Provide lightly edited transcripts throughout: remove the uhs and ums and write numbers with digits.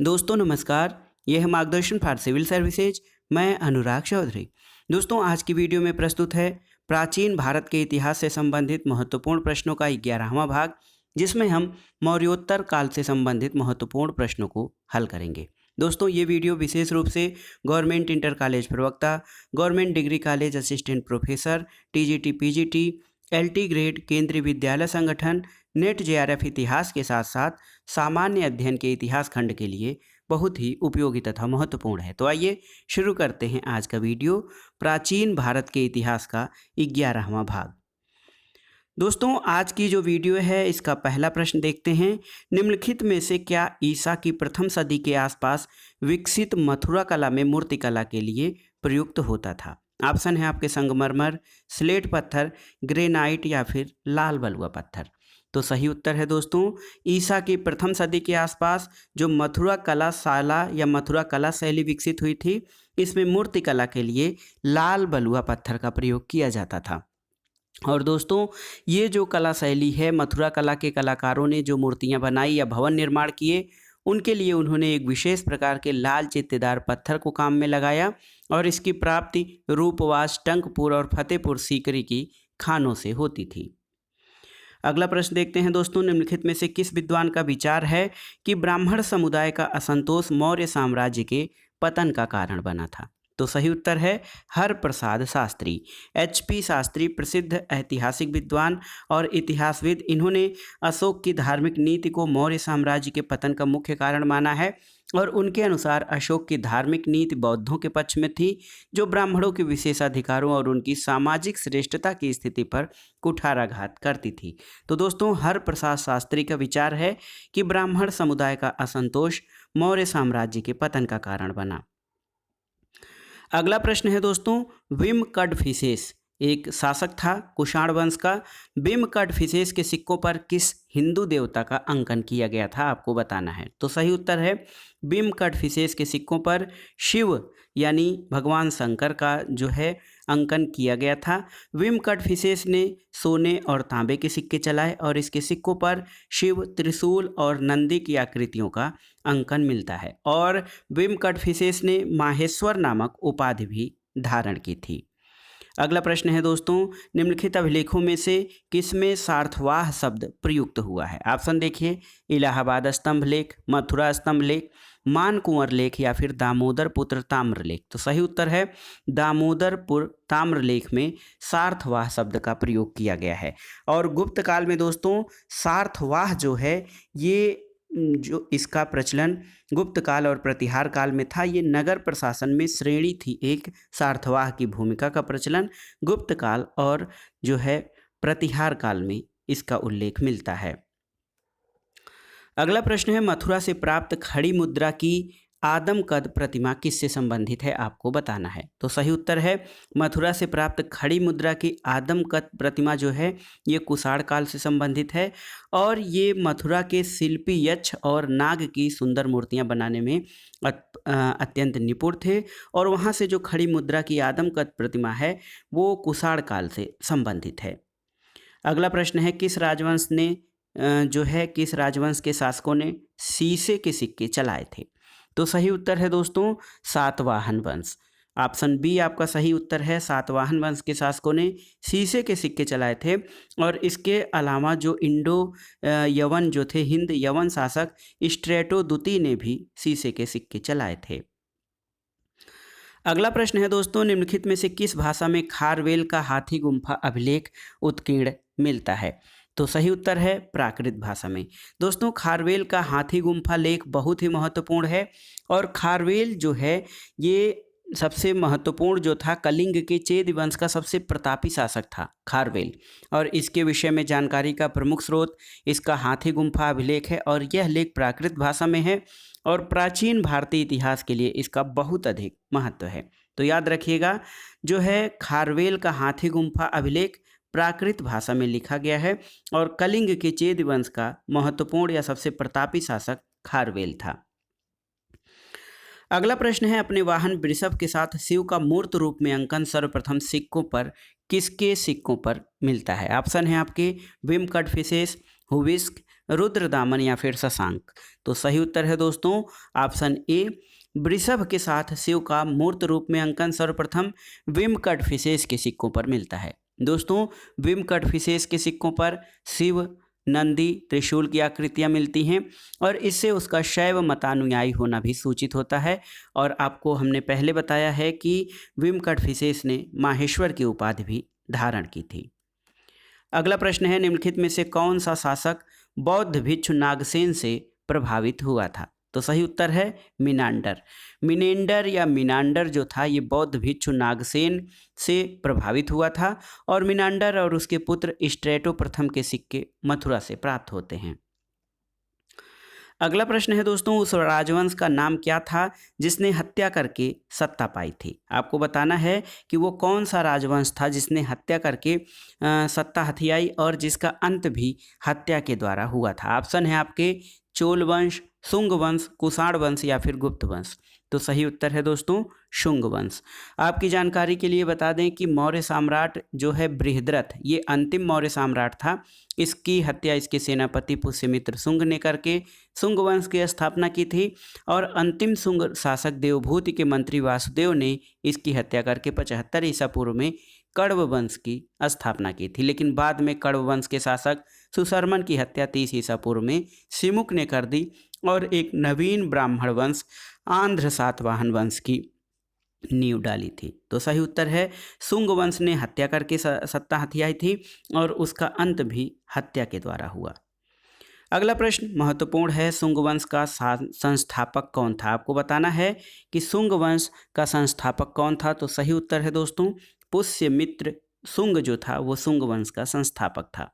दोस्तों नमस्कार। यह है मार्गदर्शन फॉर सिविल सर्विसेज। मैं अनुराग चौधरी। दोस्तों आज की वीडियो में प्रस्तुत है प्राचीन भारत के इतिहास से संबंधित महत्वपूर्ण प्रश्नों का 11वां भाग, जिसमें हम मौर्योत्तर काल से संबंधित महत्वपूर्ण प्रश्नों को हल करेंगे। दोस्तों ये वीडियो विशेष रूप से गवर्नमेंट इंटर कॉलेज प्रवक्ता, government degree college assistant professor, TGT PGT, LT grade, केंद्रीय विद्यालय संगठन, नेट जेआरएफ इतिहास के साथ साथ सामान्य अध्ययन के इतिहास खंड के लिए बहुत ही उपयोगी तथा महत्वपूर्ण है। तो आइए शुरू करते हैं आज का वीडियो, प्राचीन भारत के इतिहास का 11वां भाग। दोस्तों आज की जो वीडियो है इसका पहला प्रश्न देखते हैं। निम्नलिखित में से क्या ईसा की प्रथम सदी के आसपास विकसित मथुरा कला में मूर्ति कला के लिए प्रयुक्त होता था? ऑप्शन है आपके संगमरमर, स्लेट पत्थर, ग्रेनाइट या फिर लाल बलुआ पत्थर। तो सही उत्तर है दोस्तों, ईसा की प्रथम सदी के आसपास जो मथुरा कला शाला या मथुरा कला शैली विकसित हुई थी, इसमें मूर्ति कला के लिए लाल बलुआ पत्थर का प्रयोग किया जाता था। और दोस्तों ये जो कला शैली है, मथुरा कला के कलाकारों ने जो मूर्तियां बनाई या भवन निर्माण किए, उनके लिए उन्होंने एक विशेष प्रकार के लाल चित्तेदार पत्थर को काम में लगाया और इसकी प्राप्ति रूपवास, टंकपुर और फतेहपुर सीकरी की खानों से होती थी। अगला प्रश्न देखते हैं दोस्तों। निम्नलिखित में से किस विद्वान का विचार है कि ब्राह्मण समुदाय का असंतोष मौर्य साम्राज्य के पतन का कारण बना था? तो सही उत्तर है हरप्रसाद शास्त्री। एचपी शास्त्री प्रसिद्ध ऐतिहासिक विद्वान और इतिहासविद, इन्होंने अशोक की धार्मिक नीति को मौर्य साम्राज्य के पतन का मुख्य कारण माना है और उनके अनुसार अशोक की धार्मिक नीति बौद्धों के पक्ष में थी, जो ब्राह्मणों के विशेषाधिकारों और उनकी सामाजिक श्रेष्ठता की स्थिति पर कुठाराघात करती थी। तो दोस्तों हरप्रसाद शास्त्री का विचार है कि ब्राह्मण समुदाय का असंतोष मौर्य साम्राज्य के पतन का कारण बना। अगला प्रश्न है दोस्तों, विम कडफिसेस एक शासक था कुषाण वंश का। बिम कडफिसेस के सिक्कों पर किस हिंदू देवता का अंकन किया गया था, आपको बताना है। तो सही उत्तर है बिम कडफिसेस के सिक्कों पर शिव यानी भगवान शंकर का जो है अंकन किया गया था। विम कडफिसेस ने सोने और तांबे के सिक्के चलाए और इसके सिक्कों पर शिव, त्रिशूल और नंदी की आकृतियों का अंकन मिलता है और विम कडफिसेस ने माहेश्वर नामक उपाधि भी धारण की थी। अगला प्रश्न है दोस्तों, निम्नलिखित अभिलेखों में से किसमें सार्थवाह शब्द प्रयुक्त हुआ है? ऑप्शन देखिए, इलाहाबाद स्तंभ लेख, मथुरा स्तंभ लेख, मानकुंवर लेख या फिर दामोदर पुत्र ताम्र लेख। तो सही उत्तर है दामोदरपुर ताम्र लेख में सार्थवाह शब्द का प्रयोग किया गया है। और गुप्त काल में दोस्तों सार्थवाह जो है ये जो इसका प्रचलन गुप्त काल और प्रतिहार काल में था। ये नगर प्रशासन में श्रेणी थी एक सार्थवाह की भूमिका का प्रचलन गुप्त काल और जो है प्रतिहार काल में इसका उल्लेख मिलता है। अगला प्रश्न है, मथुरा से प्राप्त खड़ी मुद्रा की आदमकद प्रतिमा किससे संबंधित है, आपको बताना है। तो सही उत्तर है मथुरा से प्राप्त खड़ी मुद्रा की आदमकद प्रतिमा जो है ये कुषाण काल से संबंधित है और ये मथुरा के शिल्पी यक्ष और नाग की सुंदर मूर्तियां बनाने में अत्यंत निपुण थे और वहाँ से जो खड़ी मुद्रा की आदमकद प्रतिमा है वो कुषाण काल से संबंधित है। अगला प्रश्न है, किस राजवंश ने किस राजवंश के शासकों ने शीशे के सिक्के चलाए थे? तो सही उत्तर है दोस्तों सातवाहन वंश। ऑप्शन बी आपका सही उत्तर है, सातवाहन वंश के शासकों ने शीशे के सिक्के चलाए थे और इसके अलावा जो इंडो यवन जो थे हिंद यवन शासक स्ट्रेटो द्वितीय ने भी शीशे के सिक्के चलाए थे। अगला प्रश्न है दोस्तों, निम्नलिखित में से किस भाषा में खारवेल का हाथी गुम्फा अभिलेख उत्कीर्ण मिलता है? तो सही उत्तर है प्राकृत भाषा में। दोस्तों खारवेल का हाथी गुम्फा लेख बहुत ही महत्वपूर्ण है और खारवेल जो है ये सबसे महत्वपूर्ण जो था कलिंग के चेद वंश का सबसे प्रतापी शासक था खारवेल और इसके विषय में जानकारी का प्रमुख स्रोत इसका हाथी गुम्फा अभिलेख है और यह लेख प्राकृत भाषा में है और प्राचीन भारतीय इतिहास के लिए इसका बहुत अधिक महत्व है। तो याद रखिएगा जो है खारवेल का हाथी गुम्फा अभिलेख प्राकृत भाषा में लिखा गया है और कलिंग के चेद वंश का महत्वपूर्ण या सबसे प्रतापी शासक खारवेल था। अगला प्रश्न है, अपने वाहन वृषभ के साथ शिव का मूर्त रूप में अंकन सर्वप्रथम सिक्कों पर किसके सिक्कों पर मिलता है? ऑप्शन है आपके विम कडफिसेस, हुविस्क, रुद्रदामन या फिर शशांक। तो सही उत्तर है दोस्तों ऑप्शन ए, वृषभ के साथ शिव का मूर्त रूप में अंकन सर्वप्रथम विम कटफिशेस के सिक्कों पर मिलता है। दोस्तों विम कटफिशेस के सिक्कों पर शिव, नंदी, त्रिशूल की आकृतियां मिलती हैं और इससे उसका शैव मतानुयायी होना भी सूचित होता है। और आपको हमने पहले बताया है कि विम कटफिशेस ने माहेश्वर की उपाधि भी धारण की थी। अगला प्रश्न है, निम्नलिखित में से कौन सा शासक बौद्ध भिक्षु नागसेन से प्रभावित हुआ था? तो सही उत्तर है मिनांडर। मिनेंडर या मिनांडर जो था ये बौद्ध भिक्षु नागसेन से प्रभावित हुआ था और मिनांडर और उसके पुत्र स्ट्रेटो प्रथम के सिक्के मथुरा से प्राप्त होते हैं। अगला प्रश्न है दोस्तों, उस राजवंश का नाम क्या था जिसने हत्या करके सत्ता पाई थी? आपको बताना है कि वो कौन सा राजवंश था जिसने हत्या करके सत्ता हथियाई और जिसका अंत भी हत्या के द्वारा हुआ था। ऑप्शन है आपके चोल वंश, शुंग वंश, कुषाण वंश या फिर गुप्त वंश। तो सही उत्तर है दोस्तों शुंग वंश। आपकी जानकारी के लिए बता दें कि मौर्य सम्राट जो है बृहद्रथ, ये अंतिम मौर्य सम्राट था। इसकी हत्या इसके सेनापति पुष्यमित्र शुंग ने करके शुंग वंश की स्थापना की थी और अंतिम शुंग शासक देवभूति के मंत्री वासुदेव ने इसकी हत्या करके 75 ईसा पूर्व में कण्व वंश की स्थापना की थी। लेकिन बाद में कण्व वंश के शासक सुशर्मन की हत्या 30 ईसा पूर्व में सिमुक ने कर दी और एक नवीन ब्राह्मण वंश आंध्र सातवाहन वंश की नींव डाली थी। तो सही उत्तर है शुंग वंश ने हत्या करके सत्ता हथियाई थी और उसका अंत भी हत्या के द्वारा हुआ। अगला प्रश्न महत्वपूर्ण है, शुंग वंश का संस्थापक कौन था? आपको बताना है कि शुंग वंश का संस्थापक कौन था। तो सही उत्तर है दोस्तों पुष्यमित्र शुंग जो था वो शुंग वंश का संस्थापक था।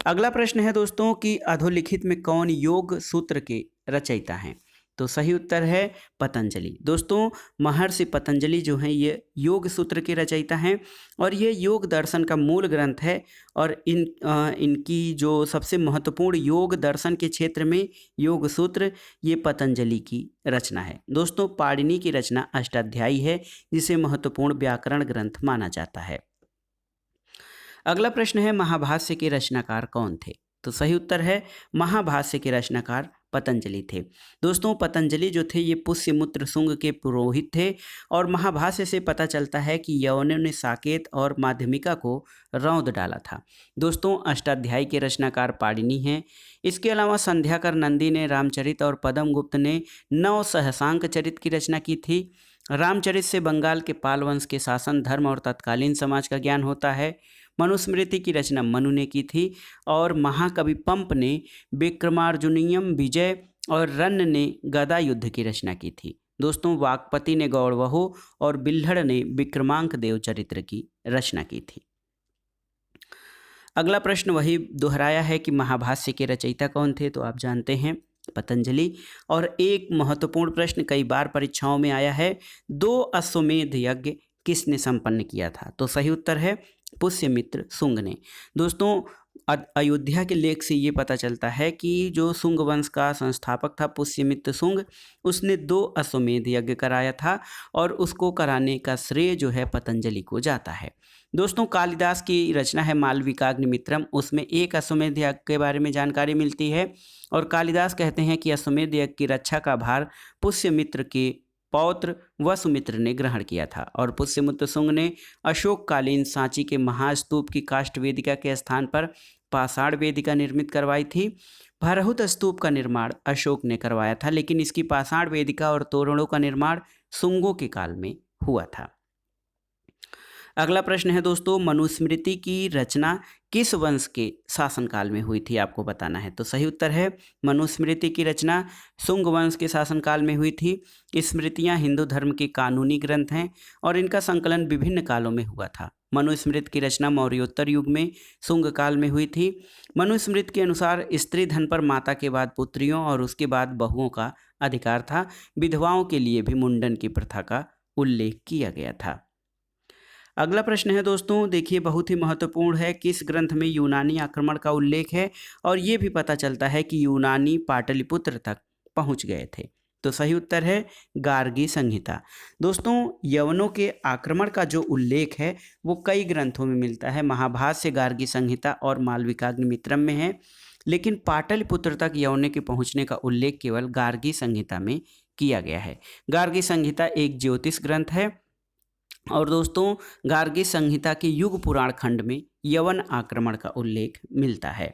अगला प्रश्न है दोस्तों कि अधोलिखित में कौन योग सूत्र के रचयिता हैं? तो सही उत्तर है पतंजलि। दोस्तों महर्षि पतंजलि जो हैं ये योग सूत्र के रचयिता हैं और ये योग दर्शन का मूल ग्रंथ है और इनकी जो सबसे महत्वपूर्ण योग दर्शन के क्षेत्र में योग सूत्र ये पतंजलि की रचना है। दोस्तों पाणिनि की रचना अष्टाध्यायी है जिसे महत्वपूर्ण व्याकरण ग्रंथ माना जाता है। अगला प्रश्न है महाभाष्य के रचनाकार कौन थे? तो सही उत्तर है महाभाष्य के रचनाकार पतंजलि थे। दोस्तों पतंजलि जो थे ये पुष्यमित्र शुंग के पुरोहित थे और महाभाष्य से पता चलता है कि यवनों ने साकेत और माध्यमिका को रौंद डाला था। दोस्तों अष्टाध्यायी के रचनाकार पाणिनि हैं। इसके अलावा संध्याकर नंदी ने रामचरित और पद्मगुप्त ने नव सहसांक चरित की रचना की थी। रामचरित से बंगाल के पाल वंश के शासन, धर्म और तत्कालीन समाज का ज्ञान होता है। मनुस्मृति की रचना मनु ने की थी और महाकवि पंप ने विक्रमार्जुनियम विजय और रन्न ने गदा युद्ध की रचना की थी। दोस्तों वाकपति ने गौरवहो और बिल्हड़ ने विक्रमांक देव चरित्र की रचना की थी। अगला प्रश्न वही दोहराया है कि महाभाष्य के रचयिता कौन थे? तो आप जानते हैं पतंजलि। और एक महत्वपूर्ण प्रश्न कई बार परीक्षाओं में आया है, 2 अश्वमेध यज्ञ किसने संपन्न किया था? तो सही उत्तर है पुष्यमित्र शुंग ने। दोस्तों अयोध्या के लेख से ये पता चलता है कि जो शुंग वंश का संस्थापक था पुष्यमित्र शुंग, उसने 2 अश्वमेध यज्ञ कराया था और उसको कराने का श्रेय जो है पतंजलि को जाता है। दोस्तों कालिदास की रचना है मालविकाग्निमित्रम, उसमें 1 अश्वमेध यज्ञ के बारे में जानकारी मिलती है और कालिदास कहते हैं कि अश्वमेध यज्ञ की रक्षा का भार पुष्यमित्र के पौत्र वसुमित्र ने ग्रहण किया था और पुष्यमित्र शुंग ने अशोककालीन सांची के महास्तूप की काष्ठ वेदिका के स्थान पर पाषाण वेदिका निर्मित करवाई थी। भरहुत स्तूप का निर्माण अशोक ने करवाया था, लेकिन इसकी पाषाण वेदिका और तोरणों का निर्माण शुंगों के काल में हुआ था। अगला प्रश्न है दोस्तों, मनुस्मृति की रचना किस वंश के शासनकाल में हुई थी? आपको बताना है। तो सही उत्तर है मनुस्मृति की रचना शुंग वंश के शासनकाल में हुई थी। स्मृतियां हिंदू धर्म के कानूनी ग्रंथ हैं और इनका संकलन विभिन्न कालों में हुआ था। मनुस्मृति की रचना मौर्योत्तर युग में शुंग काल में हुई थी। मनुस्मृति के अनुसार स्त्री धन पर माता के बाद पुत्रियों और उसके बाद बहुओं का अधिकार था। विधवाओं के लिए भी मुंडन की प्रथा का उल्लेख किया गया था। अगला प्रश्न है दोस्तों, देखिए बहुत ही महत्वपूर्ण है, किस ग्रंथ में यूनानी आक्रमण का उल्लेख है? और ये भी पता चलता है कि यूनानी पाटलिपुत्र तक पहुंच गए थे। तो सही उत्तर है गार्गी संहिता। दोस्तों यवनों के आक्रमण का जो उल्लेख है वो कई ग्रंथों में मिलता है। महाभाष्य, गार्गी संहिता और मालविकाग्निमित्रम में है। लेकिन पाटलिपुत्र तक यवने के पहुंचने का उल्लेख केवल गार्गी संहिता में किया गया है। गार्गी संहिता एक ज्योतिष ग्रंथ है और दोस्तों गार्गी संहिता के युग पुराण खंड में यवन आक्रमण का उल्लेख मिलता है।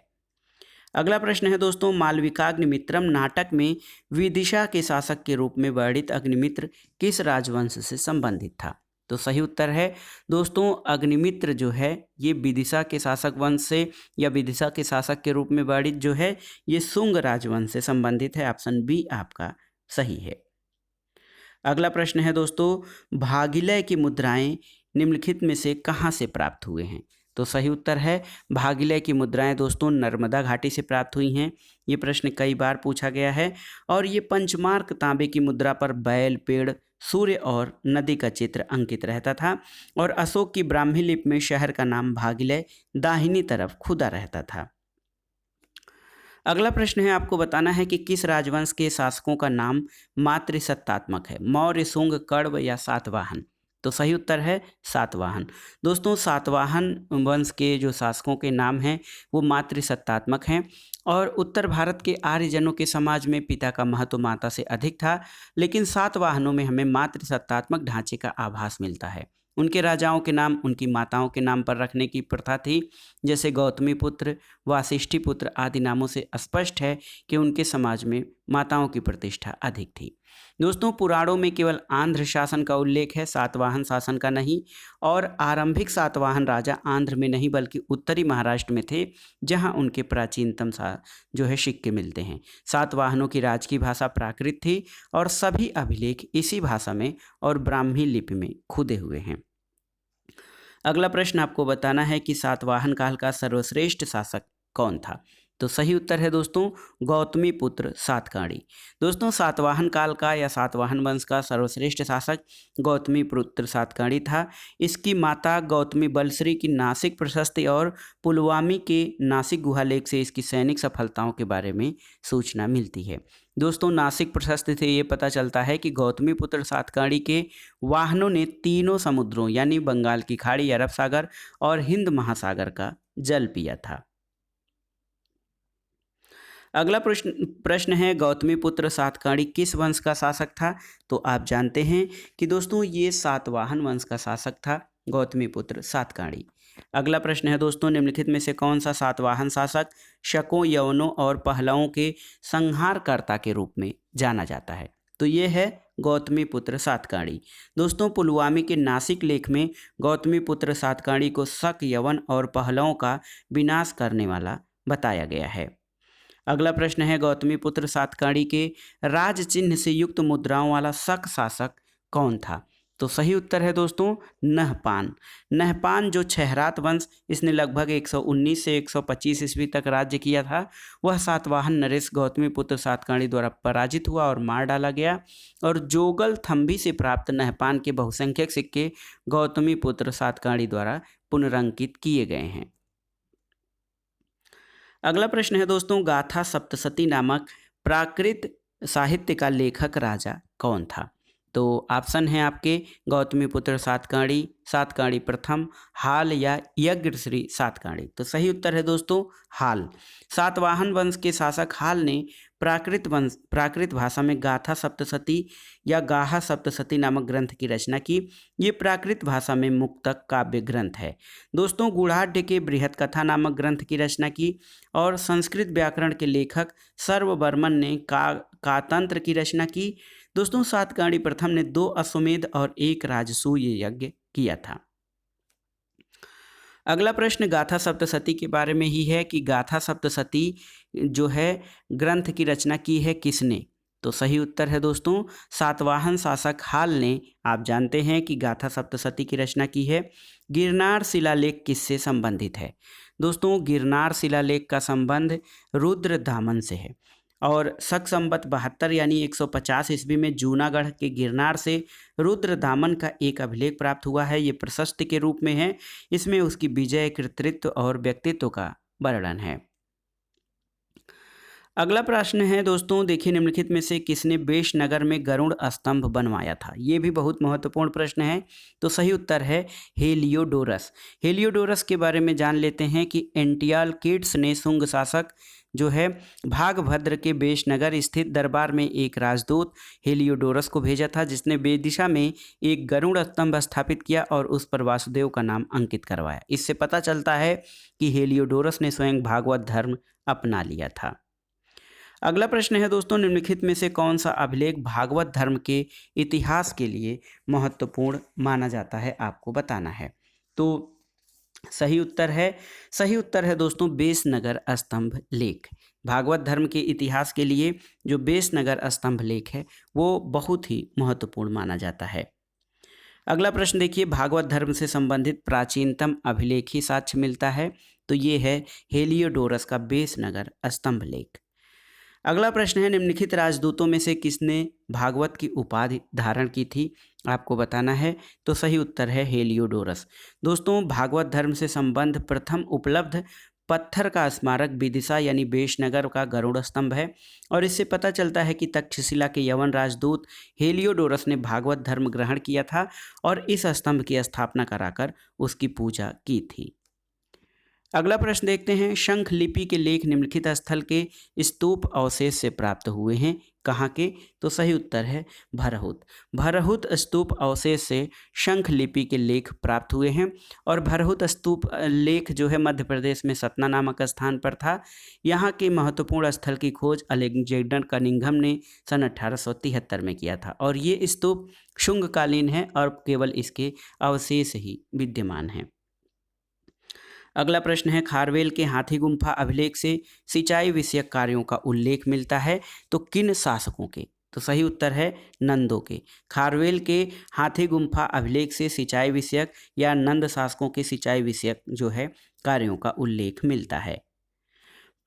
अगला प्रश्न है दोस्तों, मालविकाग्निमित्रम नाटक में विदिशा के शासक के रूप में वर्णित अग्निमित्र किस राजवंश से संबंधित था? तो सही उत्तर है दोस्तों अग्निमित्र जो है ये विदिशा के शासक वंश से या विदिशा के शासक के रूप में वर्णित जो है ये शुंग राजवंश से संबंधित है। ऑप्शन बी आपका सही है। अगला प्रश्न है दोस्तों, भागीलय की मुद्राएं निम्नलिखित में से कहाँ से प्राप्त हुए हैं? तो सही उत्तर है भागीलय की मुद्राएं दोस्तों नर्मदा घाटी से प्राप्त हुई हैं। ये प्रश्न कई बार पूछा गया है और ये पंचमार्क तांबे की मुद्रा पर बैल, पेड़, सूर्य और नदी का चित्र अंकित रहता था और अशोक की ब्राह्मी लिपि में शहर का नाम भागीलय दाहिनी तरफ खुदा रहता था। अगला प्रश्न है, आपको बताना है कि किस राजवंश के शासकों का नाम मातृसत्तात्मक है? मौर्य, शुंग, कण्व या सातवाहन? तो सही उत्तर है सातवाहन। दोस्तों सातवाहन वंश के जो शासकों के नाम हैं वो मातृसत्तात्मक हैं और उत्तर भारत के आर्यजनों के समाज में पिता का महत्व माता से अधिक था, लेकिन सातवाहनों में हमें मातृसत्तात्मक ढांचे का आभास मिलता है। उनके राजाओं के नाम उनकी माताओं के नाम पर रखने की प्रथा थी, जैसे गौतमी पुत्र, वासिष्ठी पुत्र आदि नामों से स्पष्ट है कि उनके समाज में माताओं की प्रतिष्ठा अधिक थी। दोस्तों पुराणों में केवल आंध्र शासन का उल्लेख है, सातवाहन शासन का नहीं, और आरंभिक सातवाहन राजा आंध्र में नहीं बल्कि उत्तरी महाराष्ट्र में थे, जहां उनके प्राचीनतम जो है सिक्के मिलते हैं। सातवाहनों की राज की भाषा प्राकृत थी और सभी अभिलेख इसी भाषा में और ब्राह्मी लिपि में खुदे हुए हैं। अगला प्रश्न आपको बताना है कि सातवाहन काल का सर्वश्रेष्ठ शासक कौन था? तो सही उत्तर है दोस्तों गौतमी पुत्र सातकर्णी। दोस्तों सातवाहन काल का या सातवाहन वंश का सर्वश्रेष्ठ शासक गौतमी पुत्र सातकर्णी था। इसकी माता गौतमी बलश्री की नासिक प्रशस्ति और पुलवामी के नासिक गुहालेख से इसकी सैनिक सफलताओं के बारे में सूचना मिलती है। दोस्तों नासिक प्रशस्ति से ये पता चलता है कि गौतमी पुत्र सातकर्णी के वाहनों ने तीनों समुद्रों यानी बंगाल की खाड़ी, अरब सागर और हिंद महासागर का जल पिया था। अगला प्रश्न है गौतमी पुत्र सातकर्णी किस वंश का शासक था? तो आप जानते हैं कि दोस्तों ये सातवाहन वंश का शासक था गौतमी पुत्र सातकर्णी। अगला प्रश्न है दोस्तों निम्नलिखित में से कौन सा सातवाहन शासक शकों, यवनों और पहलवों के संहारकर्ता के रूप में जाना जाता है? तो ये है गौतमी पुत्र सातकर्णी। दोस्तों पुलवामी के नासिक लेख में गौतमी पुत्र सातकर्णी को शक, यवन और पहलवों का विनाश करने वाला बताया गया है। अगला प्रश्न है गौतमी पुत्र सातकर्णी के राज चिन्ह से युक्त मुद्राओं वाला शक शासक कौन था? तो सही उत्तर है दोस्तों नहपान। नहपान जो छहरात वंश, इसने लगभग 119 से 125 ईस्वी तक राज्य किया था। वह सातवाहन नरेश गौतमी पुत्र सातकर्णी द्वारा पराजित हुआ और मार डाला गया और जोगल थंबी से प्राप्त नहपान के बहुसंख्यक सिक्के गौतमी पुत्र सातकर्णी द्वारा पुनरंकित किए गए हैं। अगला प्रश्न है दोस्तों गाथा सप्तशती नामक प्राकृत साहित्य का लेखक राजा कौन था? तो ऑप्शन है आपके गौतमी पुत्र सातकर्णी, सातकर्णी प्रथम, हाल या यज्ञश्री सातकर्णी। तो सही उत्तर है दोस्तों हाल। सातवाहन वंश के शासक हाल ने प्राकृत भाषा में गाथा सप्तशती या गाहा सप्तशती नामक ग्रंथ की रचना की। ये प्राकृत भाषा में मुक्तक काव्य ग्रंथ है। दोस्तों गुढ़ाढ्य के बृहत कथा नामक ग्रंथ की रचना की और संस्कृत व्याकरण के लेखक सर्ववर्मन ने कातंत्र की रचना की। दोस्तों सातकर्णी प्रथम ने 2 अश्वमेध और 1 राजसूय यज्ञ किया था। अगला प्रश्न गाथा सप्तशती के बारे में ही है कि गाथा सप्तशती जो है ग्रंथ की रचना की है किसने? तो सही उत्तर है दोस्तों सातवाहन शासक हाल ने। आप जानते हैं कि गाथा सप्तशती की रचना की है। गिरनार शिलालेख किससे संबंधित है? दोस्तों गिरनार शिलालेख का संबंध रुद्रदामन से है और शक संवत 72 यानी 150 ईस्वी में जूनागढ़ के गिरनार से रुद्रदामन का एक अभिलेख प्राप्त हुआ है। ये प्रशस्ति के रूप में है। इसमें उसकी विजय, कृतित्व और व्यक्तित्व का वर्णन है। अगला प्रश्न है दोस्तों देखिए निम्नलिखित में से किसने बेशनगर में गरुड़ स्तंभ बनवाया था? ये भी बहुत महत्वपूर्ण प्रश्न है। तो सही उत्तर है हेलियोडोरस। हेलियोडोरस के बारे में जान लेते हैं कि एंटियालकिड्स ने शुंग शासक जो है भागभद्र के बेशनगर स्थित दरबार में एक राजदूत हेलियोडोरस को भेजा था, जिसने वेदिशा में एक गरुड़ स्तंभ स्थापित किया और उस पर वासुदेव का नाम अंकित करवाया। इससे पता चलता है कि हेलियोडोरस ने स्वयं भागवत धर्म अपना लिया था। अगला प्रश्न है दोस्तों, निम्नलिखित में से कौन सा अभिलेख भागवत धर्म के इतिहास के लिए महत्वपूर्ण माना जाता है, आपको बताना है। तो सही उत्तर है दोस्तों बेसनगर स्तंभ लेख। भागवत धर्म के इतिहास के लिए जो बेसनगर स्तंभ लेख है वो बहुत ही महत्वपूर्ण माना जाता है। अगला प्रश्न देखिए, भागवत धर्म से संबंधित प्राचीनतम अभिलेखी साक्ष्य मिलता है, तो ये है हेलियोडोरस का बेसनगर स्तंभ लेख। अगला प्रश्न है, निम्नलिखित राजदूतों में से किसने भागवत की उपाधि धारण की थी, आपको बताना है। तो सही उत्तर है हेलियोडोरस। दोस्तों, भागवत धर्म से संबंध प्रथम उपलब्ध पत्थर का स्मारक विदिशा यानी बेशनगर का गरुड़ स्तंभ है, और इससे पता चलता है कि तक्षशिला के यवन राजदूत हेलियोडोरस ने भागवत धर्म ग्रहण किया था और इस स्तंभ की स्थापना कराकर उसकी पूजा की थी। अगला प्रश्न देखते हैं, शंख लिपि के लेख निम्नलिखित स्थल के स्तूप अवशेष से प्राप्त हुए हैं, कहाँ के? तो सही उत्तर है भरहुत। भरहुत स्तूप अवशेष से शंख लिपि के लेख प्राप्त हुए हैं, और भरहुत स्तूप लेख जो है मध्य प्रदेश में सतना नामक स्थान पर था। यहाँ के महत्वपूर्ण स्थल की खोज अलेक्जेंडर कनिंघम ने सन 1873 में किया था, और ये स्तूप शुंगकालीन है और केवल इसके अवशेष ही विद्यमान हैं। अगला प्रश्न है, खारवेल के हाथी गुम्फा अभिलेख से सिंचाई विषयक कार्यों का उल्लेख मिलता है, तो किन शासकों के? तो सही उत्तर है नंदों के। खारवेल के हाथी गुम्फा अभिलेख से सिंचाई विषयक या नंद शासकों के सिंचाई विषयक जो है कार्यों का उल्लेख मिलता है।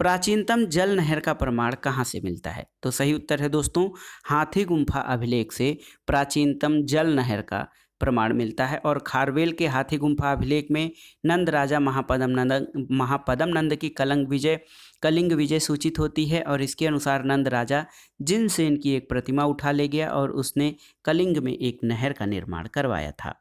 प्राचीनतम जल नहर का प्रमाण कहाँ से मिलता है? तो सही उत्तर है दोस्तों हाथी गुम्फा अभिलेख से प्राचीनतम जल नहर का प्रमाण मिलता है, और खारवेल के हाथी गुम्फा अभिलेख में नंद राजा महापदम नंद की कलिंग विजय सूचित होती है, और इसके अनुसार नंद राजा जिनसेन की एक प्रतिमा उठा ले गया और उसने कलिंग में एक नहर का निर्माण करवाया था।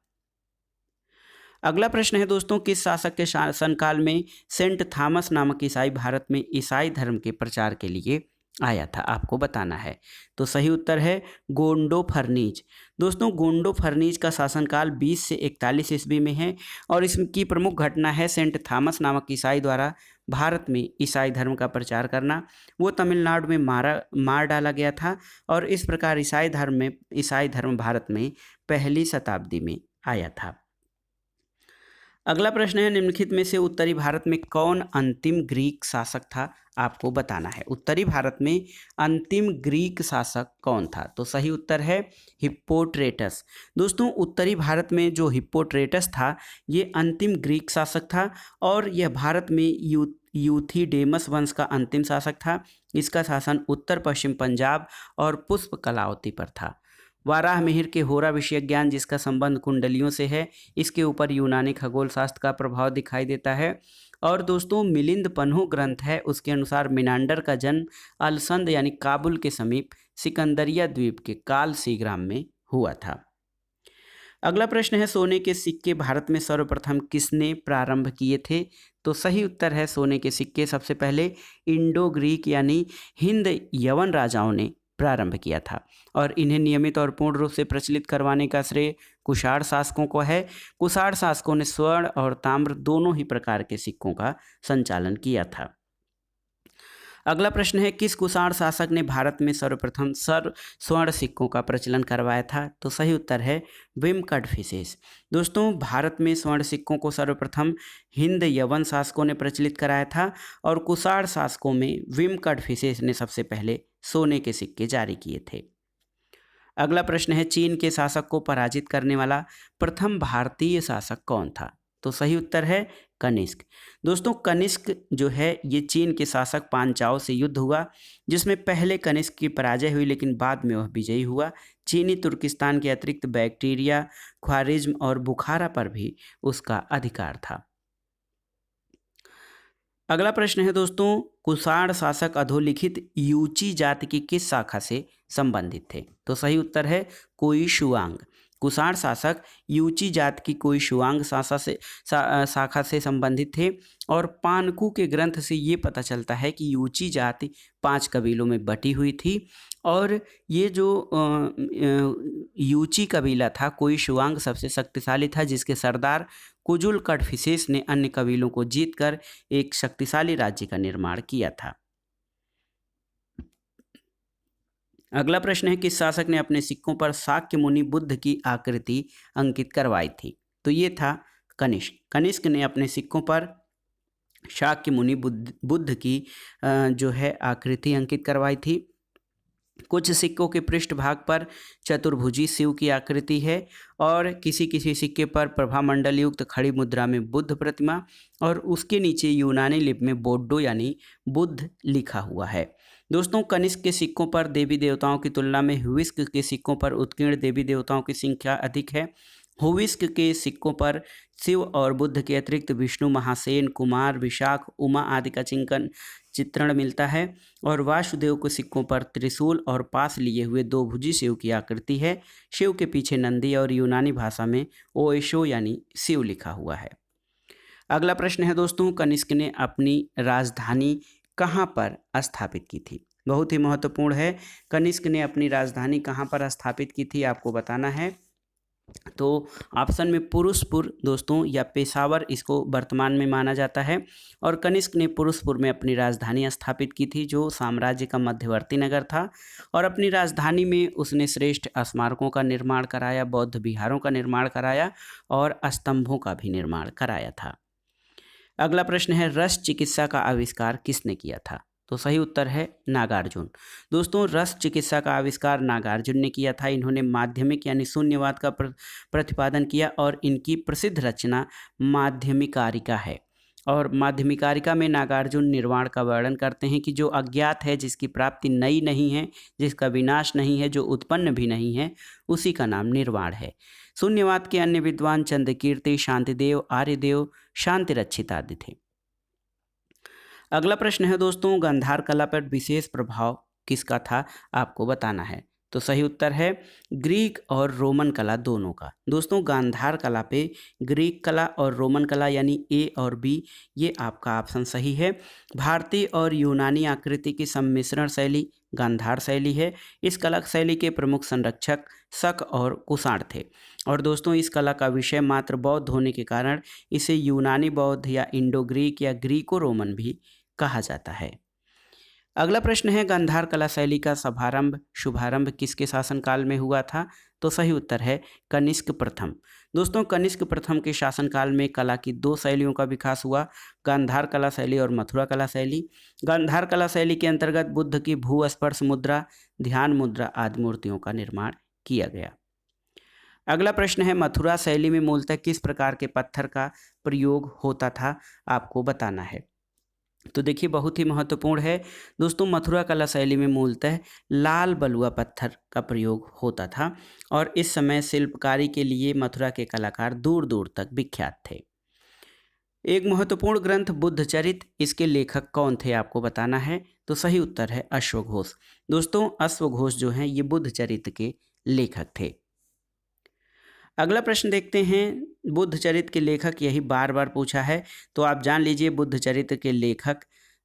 अगला प्रश्न है दोस्तों, किस शासक के शासनकाल में सेंट थॉमस नामक ईसाई भारत में ईसाई धर्म के प्रचार के लिए आया था, आपको बताना है। तो सही उत्तर है गोंडो फर्नीज। दोस्तों, गोंडो फर्नीज का शासनकाल 20 से 41 ईस्वी में है, और इसकी प्रमुख घटना है सेंट थॉमस नामक ईसाई द्वारा भारत में ईसाई धर्म का प्रचार करना। वो तमिलनाडु में मार डाला गया था, और इस प्रकार ईसाई धर्म भारत में पहली शताब्दी में आया था। अगला प्रश्न है, निम्नलिखित में से उत्तरी भारत में कौन अंतिम ग्रीक शासक था, आपको बताना है। उत्तरी भारत में अंतिम ग्रीक शासक कौन था? तो सही उत्तर है हिप्पोट्रेटस। दोस्तों, उत्तरी भारत में जो हिप्पोट्रेटस था ये अंतिम ग्रीक शासक था, और यह भारत में यूथिडेमस वंश का अंतिम शासक था। इसका शासन उत्तर पश्चिम पंजाब और पुष्प कलावती पर था। वाराह मिहिर के होरा विषयक ज्ञान जिसका संबंध कुंडलियों से है, इसके ऊपर यूनानी खगोल शास्त्र का प्रभाव दिखाई देता है। और दोस्तों, मिलिंद पन्हु ग्रंथ है, उसके अनुसार मिनांडर का जन्म अलसंद यानी काबुल के समीप सिकंदरिया द्वीप के कालसी ग्राम में हुआ था। अगला प्रश्न है, सोने के सिक्के भारत में सर्वप्रथम किसने प्रारंभ किए थे? तो सही उत्तर है सोने के सिक्के सबसे पहले इंडो ग्रीक यानी हिंद यवन राजाओं ने प्रारंभ किया था, और इन्हें नियमित और पूर्ण रूप से प्रचलित करवाने का श्रेय कुषाण शासकों को है। कुषाण शासकों ने स्वर्ण और ताम्र दोनों ही प्रकार के सिक्कों का संचालन किया था। अगला प्रश्न है, किस कुषाण शासक ने भारत में सर्वप्रथम स्वर्ण सिक्कों का प्रचलन करवाया था? तो सही उत्तर है विमकटफिसेस। दोस्तों, भारत में स्वर्ण सिक्कों को सर्वप्रथम हिंद यवन शासकों ने प्रचलित कराया था, और कुषाण शासकों में विमकटफिसेस ने सबसे पहले सोने के सिक्के जारी किए थे। अगला प्रश्न है, चीन के शासक को पराजित करने वाला प्रथम भारतीय शासक कौन था? तो सही उत्तर है कनिष्क। दोस्तों, कनिष्क जो है ये चीन के शासक पांचाओं से युद्ध हुआ, जिसमें पहले कनिष्क की पराजय हुई, लेकिन बाद में वह विजयी हुआ। चीनी तुर्किस्तान के अतिरिक्त बैक्टीरिया, ख्वारिज्म और बुखारा पर भी उसका अधिकार था। अगला प्रश्न है दोस्तों, कुषाण शासक अधोलिखित यूची जाति की किस शाखा से संबंधित थे? तो सही उत्तर है कोई शुआंग। कुषाण शासक यूची जात की कोई शुआंग शाखा से संबंधित थे। और पानकू के ग्रंथ से ये पता चलता है कि यूची जाति 5 कबीलों में बटी हुई थी। और ये जो यूची कबीला था कोई शुआंग सबसे शक्तिशाली था, जिसके सरदार कुजुल कड़फिसेस ने अन्य कबीलों को जीतकर एक शक्तिशाली राज्य का निर्माण किया था। अगला प्रश्न है, किस शासक ने अपने सिक्कों पर शाक्य मुनि बुद्ध की आकृति अंकित करवाई थी? तो ये था कनिष्क। कनिष्क ने अपने सिक्कों पर शाक्य मुनि बुद्ध की जो है आकृति अंकित करवाई थी। कुछ सिक्कों के पृष्ठभाग पर चतुर्भुजी शिव की आकृति है और किसी किसी सिक्के पर प्रभामंडल युक्त खड़ी मुद्रा में बुद्ध प्रतिमा और उसके नीचे यूनानी लिपि में बोड्डो यानी बुद्ध लिखा हुआ है। दोस्तों, कनिष्क के सिक्कों पर देवी देवताओं की तुलना में हुइस्क के सिक्कों पर उत्कीर्ण देवी देवताओं की संख्या अधिक है। हुइस्क के सिक्कों पर शिव और बुद्ध के अतिरिक्त विष्णु, महासेन, कुमार, विशाख, उमा आदि का चित्रण मिलता है। और वासुदेव के सिक्कों पर त्रिशूल और पास लिए हुए 2 भुजी शिव की आकृति है। शिव के पीछे नंदी और यूनानी भाषा में ओएशो यानी शिव लिखा हुआ है। अगला प्रश्न है दोस्तों, कनिष्क ने अपनी राजधानी कहाँ पर स्थापित की थी? बहुत ही महत्वपूर्ण है। कनिष्क ने अपनी राजधानी कहाँ पर स्थापित की थी आपको बताना है। तो ऑप्शन में पुरुषपुर दोस्तों या पेशावर इसको वर्तमान में माना जाता है। और कनिष्क ने पुरुषपुर में अपनी राजधानी स्थापित की थी, जो साम्राज्य का मध्यवर्ती नगर था। और अपनी राजधानी में उसने श्रेष्ठ स्मारकों का निर्माण कराया, बौद्ध विहारों का निर्माण कराया और स्तंभों का भी निर्माण कराया था। अगला प्रश्न है, रस चिकित्सा का आविष्कार किसने किया था? तो सही उत्तर है नागार्जुन। दोस्तों, रस चिकित्सा का आविष्कार नागार्जुन ने किया था। इन्होंने माध्यमिक यानी शून्यवाद का प्रतिपादन किया और इनकी प्रसिद्ध रचना माध्यमिकारिका है। और माध्यमिकारिका में नागार्जुन निर्वाण का वर्णन करते हैं कि जो अज्ञात है, जिसकी प्राप्ति नई नहीं है, जिसका विनाश नहीं है, जो उत्पन्न भी नहीं है, उसी का नाम निर्वाण है। शून्यवाद के अन्य विद्वान चंद्रकीर्ति, शांतिदेव, आर्यदेव, शांतिरक्षित आदि थे। अगला प्रश्न है दोस्तों, गांधार कला पर विशेष प्रभाव किसका था आपको बताना है। तो सही उत्तर है ग्रीक और रोमन कला दोनों का। दोस्तों, गांधार कला पे ग्रीक कला और रोमन कला यानी ए और बी, ये आपका ऑप्शन सही है। भारतीय और यूनानी आकृति की सम्मिश्रण शैली गांधार शैली है। इस कला शैली के प्रमुख संरक्षक शक और कुषाण थे। और दोस्तों, इस कला का विषय मात्र बौद्ध होने के कारण इसे यूनानी बौद्ध या इंडो ग्रीक या ग्रीको रोमन भी कहा जाता है। अगला प्रश्न है, गांधार कला शैली का शुभारंभ किसके शासनकाल में हुआ था? तो सही उत्तर है कनिष्क प्रथम। दोस्तों, कनिष्क प्रथम के शासनकाल में कला की 2 शैलियों का विकास हुआ, गांधार कला शैली और मथुरा कला शैली। गांधार कला शैली के अंतर्गत बुद्ध की भूस्पर्श मुद्रा, ध्यान मुद्रा आदि मूर्तियों का निर्माण किया गया। अगला प्रश्न है, मथुरा शैली में मूलतः किस प्रकार के पत्थर का प्रयोग होता था आपको बताना है। तो देखिए, बहुत ही महत्वपूर्ण है दोस्तों, मथुरा कला शैली में मूलतः लाल बलुआ पत्थर का प्रयोग होता था। और इस समय शिल्पकारी के लिए मथुरा के कलाकार दूर दूर तक विख्यात थे। एक महत्वपूर्ण ग्रंथ बुद्धचरित, इसके लेखक कौन थे आपको बताना है। तो सही उत्तर है अश्वघोष। दोस्तों, अश्वघोष जो हैं ये बुद्धचरित के लेखक थे। अगला प्रश्न देखते हैं, बुद्धचरित के लेखक, यही बार बार पूछा है तो आप जान लीजिए बुद्धचरित के लेखक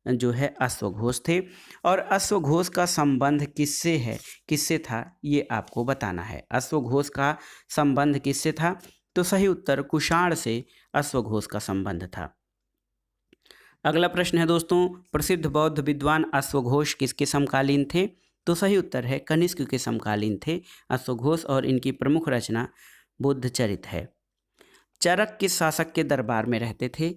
जो है अश्वघोष थे। और अश्वघोष का संबंध किससे है, किससे था, ये आपको बताना है। अश्वघोष का संबंध किससे था? तो सही उत्तर कुषाण से अश्वघोष का संबंध था। अगला प्रश्न है दोस्तों, प्रसिद्ध बौद्ध विद्वान अश्वघोष किसके समकालीन थे? तो सही उत्तर है कनिष्क के समकालीन थे अश्वघोष और इनकी प्रमुख रचना बुद्धचरित है। चरक किस शासक के दरबार में रहते थे?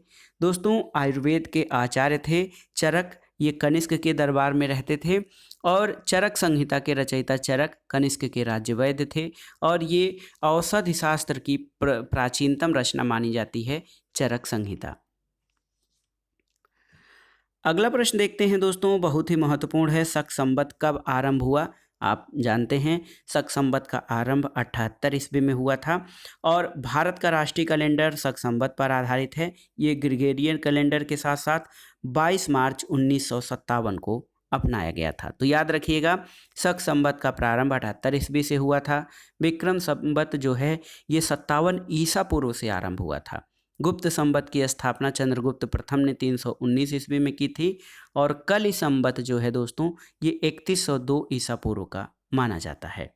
दोस्तों, आयुर्वेद के आचार्य थे चरक, ये कनिष्क के दरबार में रहते थे। और चरक संहिता के रचयिता चरक कनिष्क के राज्य वैद्य थे और ये औषधि शास्त्र की प्राचीनतम रचना मानी जाती है चरक संहिता। अगला प्रश्न देखते हैं दोस्तों, बहुत ही महत्वपूर्ण है, शक संवत कब आरंभ हुआ? आप जानते हैं शक संवत का आरंभ 78 ईस्वी में हुआ था। और भारत का राष्ट्रीय कैलेंडर शक संवत पर आधारित है। ये ग्रेगोरियन कैलेंडर के साथ साथ 22 मार्च 1957 को अपनाया गया था। तो याद रखिएगा, शक संवत का प्रारंभ 78 ईस्वी से हुआ था। विक्रम संवत जो है ये 57 ईसा पूर्व से आरंभ हुआ था। गुप्त संवत की स्थापना चंद्रगुप्त प्रथम ने 319 ईस्वी में की थी और कलि संवत जो है दोस्तों ये 3102 ईसा पूर्व का माना जाता है।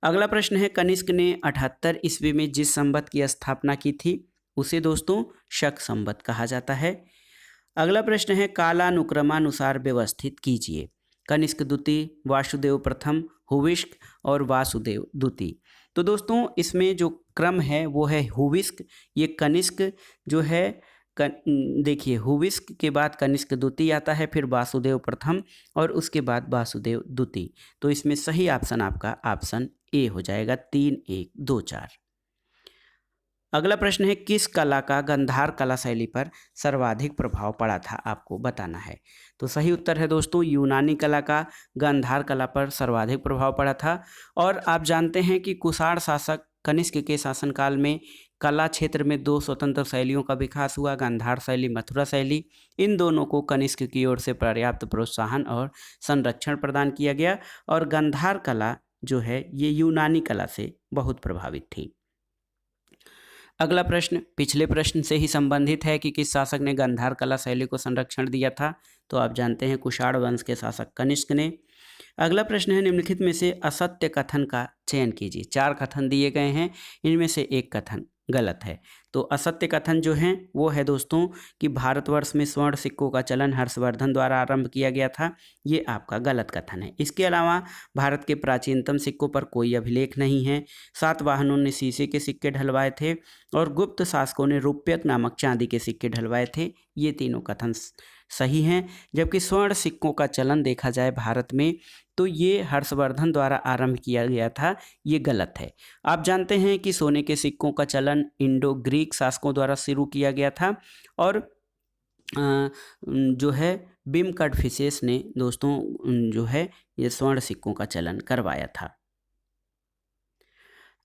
अगला प्रश्न है, कनिष्क ने 78 ईस्वी में जिस संवत की स्थापना की थी उसे दोस्तों शक संवत कहा जाता है। अगला प्रश्न है, कालानुक्रमानुसार व्यवस्थित कीजिए। कनिष्क द्वितीय, वासुदेव प्रथम, हुविष्क और वासुदेव द्वितीय। तो दोस्तों इसमें जो क्रम है वो है हुविष्क, ये कनिष्क जो है देखिए हुविष्क के बाद कनिष्क द्वितीय आता है, फिर वासुदेव प्रथम और उसके बाद वासुदेव द्वितीय। तो इसमें सही ऑप्शन आपका ऑप्शन ए हो जाएगा, 3, 1, 2, 4। अगला प्रश्न है, किस कला का गांधार कला शैली पर सर्वाधिक प्रभाव पड़ा था, आपको बताना है। तो सही उत्तर है दोस्तों, यूनानी कला का गांधार कला पर सर्वाधिक प्रभाव पड़ा था। और आप जानते हैं कि कुषाण शासक कनिष्क के शासनकाल में कला क्षेत्र में 2 स्वतंत्र शैलियों का विकास हुआ, गांधार शैली, मथुरा शैली। इन दोनों को कनिष्क की ओर से पर्याप्त प्रोत्साहन और संरक्षण प्रदान किया गया और गांधार कला जो है ये यूनानी कला से बहुत प्रभावित थी। अगला प्रश्न पिछले प्रश्न से ही संबंधित है कि किस शासक ने गांधार कला शैली को संरक्षण दिया था। तो आप जानते हैं कुषाण वंश के शासक कनिष्क ने। अगला प्रश्न है, निम्नलिखित में से असत्य कथन का चयन कीजिए। 4 कथन दिए गए हैं, इनमें से एक कथन गलत है। तो असत्य कथन जो है वो है दोस्तों कि भारतवर्ष में स्वर्ण सिक्कों का चलन हर्षवर्धन द्वारा आरंभ किया गया था। ये आपका गलत कथन है। इसके अलावा भारत के प्राचीनतम सिक्कों पर कोई अभिलेख नहीं है। सातवाहनों ने शीशे के सिक्के ढलवाए थे और गुप्त शासकों ने रुप्यक नामक चांदी के सिक्के ढलवाए थे। ये तीनों कथन सही हैं। जबकि स्वर्ण सिक्कों का चलन देखा जाए भारत में तो ये हर्षवर्धन द्वारा आरंभ किया गया था, ये गलत है। आप जानते हैं कि सोने के सिक्कों का चलन इंडो ग्रीक शासकों द्वारा शुरू किया गया था और जो है बिम कड़फिसेस ने दोस्तों जो है ये स्वर्ण सिक्कों का चलन करवाया था।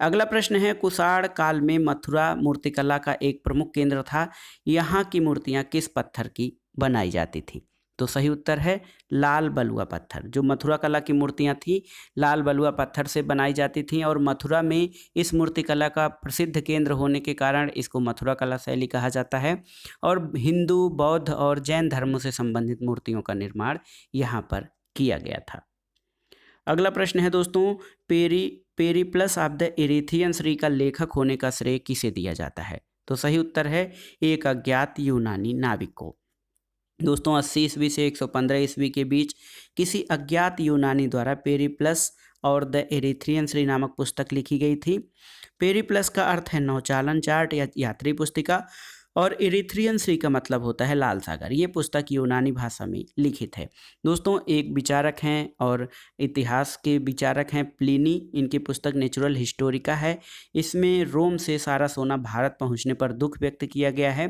अगला प्रश्न है, कुषाण काल में मथुरा मूर्तिकला का एक प्रमुख केंद्र था। यहाँ की मूर्तियाँ किस पत्थर की बनाई जाती थी। तो सही उत्तर है लाल बलुआ पत्थर। जो मथुरा कला की मूर्तियाँ थी लाल बलुआ पत्थर से बनाई जाती थीं और मथुरा में इस मूर्तिकला का प्रसिद्ध केंद्र होने के कारण इसको मथुरा कला शैली कहा जाता है और हिंदू, बौद्ध और जैन धर्मों से संबंधित मूर्तियों का निर्माण यहाँ पर किया गया था। अगला प्रश्न है दोस्तों, पेरिप्लस ऑफ द इरीथियन श्री का लेखक होने का श्रेय किसे दिया जाता है। तो सही उत्तर है एक अज्ञात यूनानी नाविक को। दोस्तों 80 ईस्वी से 115 ईस्वी के बीच किसी अज्ञात यूनानी द्वारा पेरिप्लस और द एरिथ्रियन श्री नामक पुस्तक लिखी गई थी। पेरिप्लस का अर्थ है नौचालन चार्ट या यात्री पुस्तिका और इरिथ्रियन श्री का मतलब होता है लाल सागर। ये पुस्तक यूनानी भाषा में लिखित है। दोस्तों एक विचारक हैं और इतिहास के विचारक हैं प्लिनी, इनकी पुस्तक नेचुरल हिस्टोरिका है। इसमें रोम से सारा सोना भारत पहुंचने पर दुख व्यक्त किया गया है।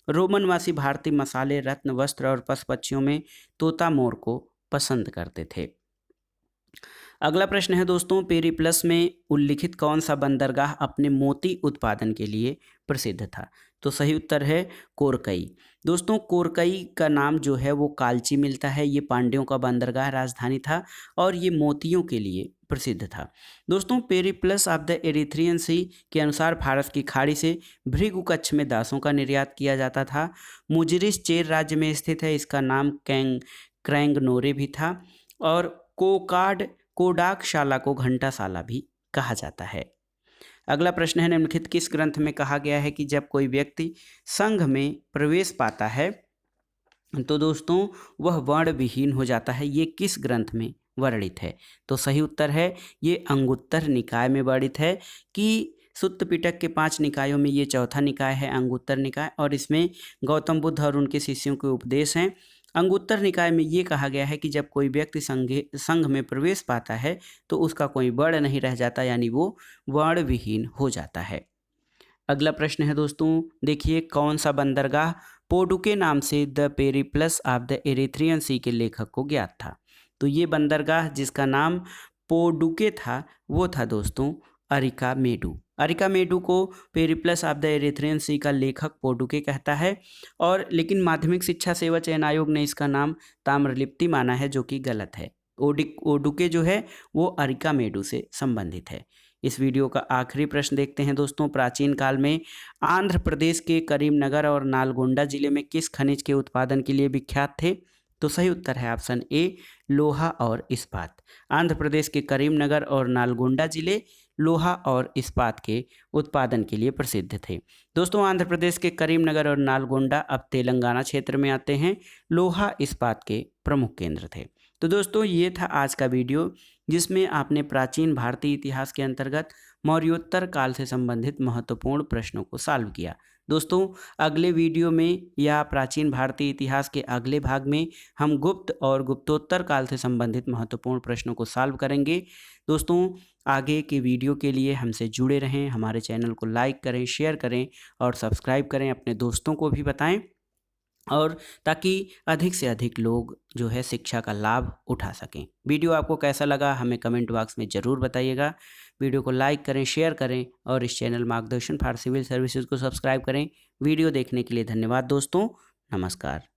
रोमनवासी भारतीय मसाले, रत्न, वस्त्र और पशु पक्षियों में तोता मोर को पसंद करते थे। अगला प्रश्न है दोस्तों, पेरिप्लस में उल्लिखित कौन सा बंदरगाह अपने मोती उत्पादन के लिए प्रसिद्ध था। तो सही उत्तर है कोरकई। दोस्तों कोरकई का नाम जो है वो कालची मिलता है। ये पांड्यों का बंदरगाह राजधानी था और ये मोतियों के लिए प्रसिद्ध था। दोस्तों Periplus of the Erythraean Sea के अनुसार भारत की खाड़ी से भृगु कच्छ में दासों का निर्यात किया जाता था। मुजरिस चेर राज्य में स्थित है, इसका नाम क्रैंगनोरे भी था और कोडाकशाला को घंटाशाला भी कहा जाता है। अगला प्रश्न है, निम्नलिखित किस ग्रंथ में कहा गया है कि जब कोई व्यक्ति संघ में प्रवेश पाता है तो दोस्तों वह वर्ण विहीन हो जाता है। ये किस ग्रंथ में वर्णित है। तो सही उत्तर है ये अंगुत्तर निकाय में वर्णित है कि सुत्त पिटक के 5 निकायों में ये चौथा निकाय है अंगुत्तर निकाय और इसमें गौतम बुद्ध और उनके शिष्यों के उपदेश हैं। अंगुत्तर निकाय में ये कहा गया है कि जब कोई व्यक्ति संघ में प्रवेश पाता है तो उसका कोई वर्ण नहीं रह जाता, यानी वो वर्ण विहीन हो जाता है। अगला प्रश्न है दोस्तों, देखिए कौन सा बंदरगाह पोडुके नाम से the Periplus of the Erythraean Sea के लेखक को ज्ञात था। तो ये बंदरगाह जिसका नाम पोडुके था वो था दोस्तों अरिका मेडू। अरिकामेडु को पेरिप्लस ऑफ द एरिथ्रियन सी का लेखक पोडुके कहता है, और लेकिन माध्यमिक शिक्षा सेवा चयन आयोग ने इसका नाम ताम्रलिप्ति माना है, जो कि गलत है। ओडुके जो है वो अरिकामेडु से संबंधित है। इस वीडियो का आखिरी प्रश्न देखते हैं दोस्तों। प्राचीन काल में आंध्र प्रदेश के करीमनगर और नालगोंडा जिले में किस खनिज के उत्पादन के लिए विख्यात थे? तो सही उत्तर है ऑप्शन ए, लोहा और इस्पात। आंध्र प्रदेश के करीमनगर और नालगोंडा जिले लोहा और इस्पात के उत्पादन के लिए प्रसिद्ध थे। दोस्तों, आंध्र प्रदेश के करीमनगर और नालगोंडा अब तेलंगाना क्षेत्र में आते हैं। लोहा इस्पात के प्रमुख केंद्र थे। तो दोस्तों, ये था आज का वीडियो, जिसमें आपने प्राचीन भारतीय इतिहास के अंतर्गत मौर्योत्तर काल से संबंधित महत्वपूर्ण प्रश्नों को सॉल्व किया। दोस्तों, अगले वीडियो में या प्राचीन भारतीय इतिहास के अगले भाग में हम गुप्त और गुप्तोत्तर काल से संबंधित महत्वपूर्ण प्रश्नों को सॉल्व करेंगे। दोस्तों, आगे के वीडियो के लिए हमसे जुड़े रहें, हमारे चैनल को लाइक करें, शेयर करें और सब्सक्राइब करें, अपने दोस्तों को भी बताएं, और ताकि अधिक से अधिक लोग जो है शिक्षा का लाभ उठा सकें। वीडियो आपको कैसा लगा हमें कमेंट बॉक्स में ज़रूर बताइएगा। वीडियो को लाइक करें, शेयर करें और इस चैनल मार्गदर्शन फॉर सिविल सर्विसेज को सब्सक्राइब करें। वीडियो देखने के लिए धन्यवाद दोस्तों। नमस्कार।